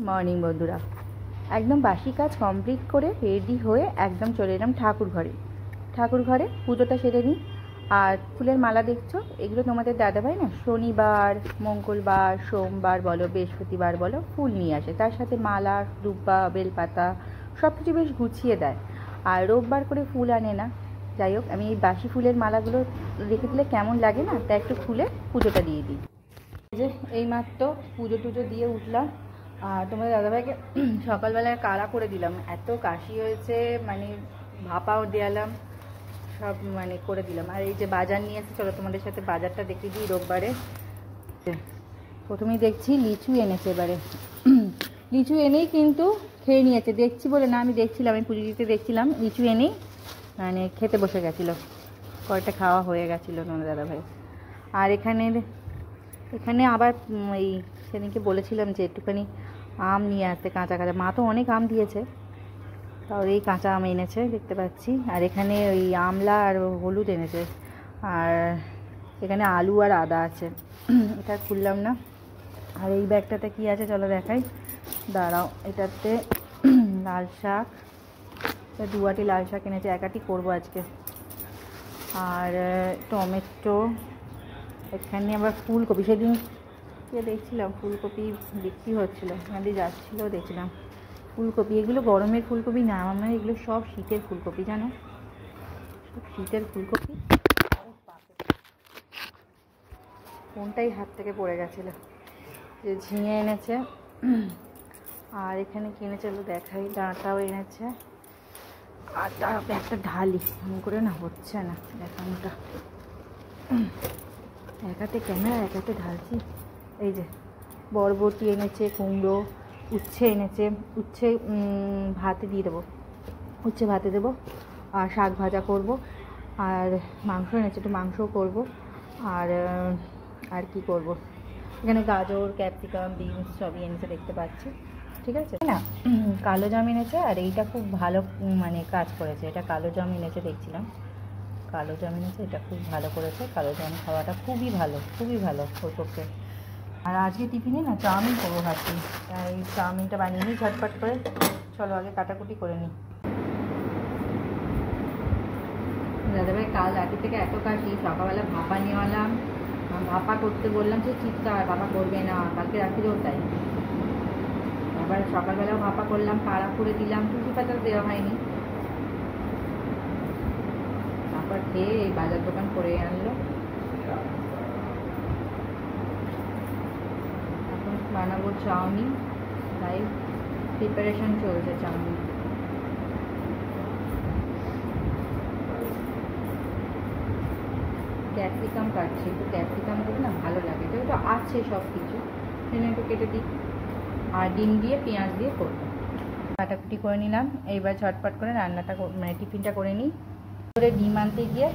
Morning বন্ধুরা, একদম বাসি কাজ কমপ্লিট করে রেডি হয়ে একদম চলে এলাম ঠাকুর ঘরে পুজোটা সেরে নিই। আর ফুলের মালা দেখছো, এগুলো তোমাদের দাদাভাই না শনিবার, মঙ্গলবার, সোমবার বলো, বৃহস্পতিবার বলো ফুল নিয়ে আসে, তার সাথে মালা, দুব্বা, বেলপাতা সব কিছু বেশ গুছিয়ে দেয়। আর রোববার করে ফুল আনে না। যাই হোক, আমি এই বাসি ফুলের মালাগুলো রেখে দিলে কেমন লাগে না, তা একটু খুলে পুজোটা দিয়ে দিই। যে এইমাত্র পুজো টুজো দিয়ে উঠলাম। আর তোমাদের দাদাভাইকে সকালবেলায় কাড়া করে দিলাম, এত কাশি হয়েছে, মানে ভাপাও দেয়ালাম, সব মানে করে দিলাম। আর এই যে বাজার নিয়ে এসে, চলো তোমাদের সাথে বাজারটা দেখিয়ে দিই রোববারে। প্রথমেই দেখছি লিচু এনেছে এবারে। লিচু এনেই কিন্তু খেয়ে নিয়েছে, দেখছি বলে না, আমি দেখছিলাম, আমি পুজো দিতে দেখছিলাম, লিচু এনেই মানে খেতে বসে গেছিলো, কয়েকটা খাওয়া হয়ে গেছিলো তোমাদের দাদাভাই। আর এখানে আবার এই সেদিনকে বলেছিলাম যে একটুখানি আম নিয়ে আসতে, কাঁচা কাঁচা, মা তো অনেক আম দিয়েছে, তাও এই কাঁচা আম এনেছে দেখতে পাচ্ছি। আর এখানে ওই আমলা আর হলুদ এনেছে। আর এখানে আলু আর আদা আছে, এটা খুললাম না। আর এই ব্যাগটাতে কি আছে চলো দেখাই, দাঁড়াও। এটাতে লাল শাক, দুয়াটি লাল শাক এনেছে, একাটি করবো আজকে। আর টমেটো, এখানে আবার ফুলকপি, সেদিন দেখছিলাম ফুলকপি বিক্রি হচ্ছিলো, আমাদের যাচ্ছিলো দেখছিলাম ফুলকপি। এগুলো গরমের ফুলকপি না, আমার এগুলো সব শীতের ফুলকপি, জানো, সব শীতের ফুলকপি। কোনটাই হাত থেকে পড়ে গেছিলো। যে ঝিঙে এনেছে, আর এখানে কিনেছে দেখাই, ডাঁটাও এনেছে। আর তার একটা ঢালি এমন করে না হচ্ছে না দেখানোটা, একাতে ক্যামেরা একাতে ঢালছি। এই যে বরবটি এনেছে, কুমড়ো, উচ্ছে এনেছে, উচ্ছে ভাতে দিয়ে দেবো, উচ্ছে ভাতে দেবো। আর শাক ভাজা করব। আর মাংস এনেছে, একটু মাংসও করবো। আর কি করব, এখানে গাজর, ক্যাপসিকাম, বিনস সবই এনেছে দেখতে পাচ্ছি, ঠিক আছে না। কালো জাম এনেছে, আর এইটা খুব ভালো মানে কাজ করেছে, এটা কালো জাম এনেছে দেখছিলাম, কালো জাম এনেছে, এটা খুব ভালো করেছে। কালো জাম খাওয়াটা খুবই ভালো, খুবই ভালো ওর পক্ষে। আর আজকে টিফিনে না চাউমিন করবো ভাবছি, তাই চাউমিনটা বানিয়ে নিই ঝটপট করে। চলো আগে কাটাকুটি করে নিই। দাদাভাই কাল রাতে থেকে এত কাশি, সকালবেলা ভাপা নেওয়ালাম, ভাপা করতে বললাম, সে চিৎকার, ভাপা করবে না, কালকে রাত্রিরেও তাই। আবার সকালবেলাও ভাপা করলাম, কাড়া করে দিলাম, তুলসী পাতা দেওয়া হয়নি। তারপর খেয়ে এই বাজার দোকান করে আনলো। এখন বানাবো চাউমিন, তাই প্রিপারেশন চলছে চাউমিন। ক্যাপসিকাম কাটছি, একটু ক্যাপসিকাম করে না ভালো লাগে, যেহেতু আছে সব কিছু সেটা একটু কেটে দিই। আর ডিম দিয়ে পেঁয়াজ দিয়ে করবো। কাটাকুটি করে নিলাম, এইবার ঝটপট করে রান্নাটা মানে টিফিনটা করে নিই। করে ডিম আনতে গিয়ে,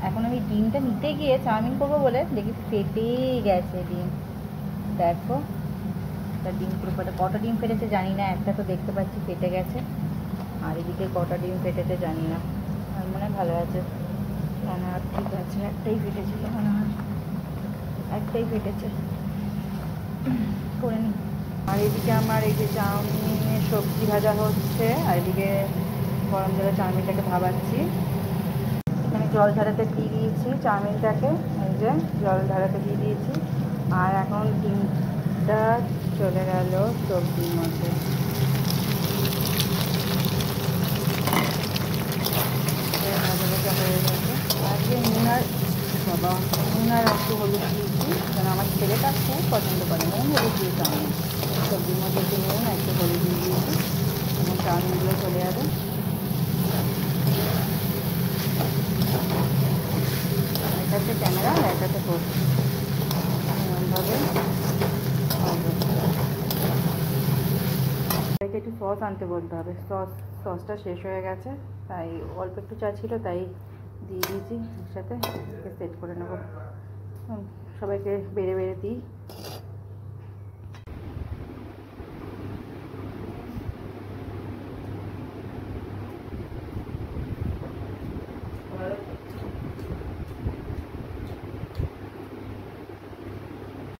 এখন আমি ডিমটা নিতে গিয়ে চাউমিন করবো বলে দেখি ফেটেই গেছে ডিম। দেখো তার ডিম পুরো কটা ডিম ফেটেছে জানি না, একটা তো দেখতে পাচ্ছি ফেটে গেছে, আর এদিকে কটা ডিম ফেটেছে জানি না। আর মনে হয় ভালো আছে, না ঠিক আছে, একটাই ফেটেছিল মনে হয়, একটাই ফেটেছে, করে নিই। আর এদিকে আমার এই যে চাউমিনের সবজি ভাজা হচ্ছে, আর এদিকে গরম জলে চাউমিনটাকে ভাবাচ্ছি। এখানে জল ঢালাতে দিয়ে দিয়েছি চাউমিনটাকে, এই যে জল ঢালাতে দিয়ে দিয়েছি। আর এখন ডিমটা চলে গেল সবজির মধ্যে। আজকে নুন আর একটু হলুদ দিয়েছি, কারণ আমার ছেলেটা খুব পছন্দ করে নুন হলুদ দিয়ে চাউমিন। সবজির মধ্যে একটু নুন একটু হলুদ দিয়ে দিয়েছি, এবং চাউমিনগুলো চলে যাবে। একটাতে ক্যামেরা আর একটাতে ফোন, এরকমভাবে একটু সস আনতে বলতে হবে, সসটা শেষ হয়ে গেছে, তাই অল্প একটু চা ছিল তাই দিয়ে দিয়েছি, একসাথে সেট করে নেবো। সবাইকে বেড়ে বেড়ে দিই,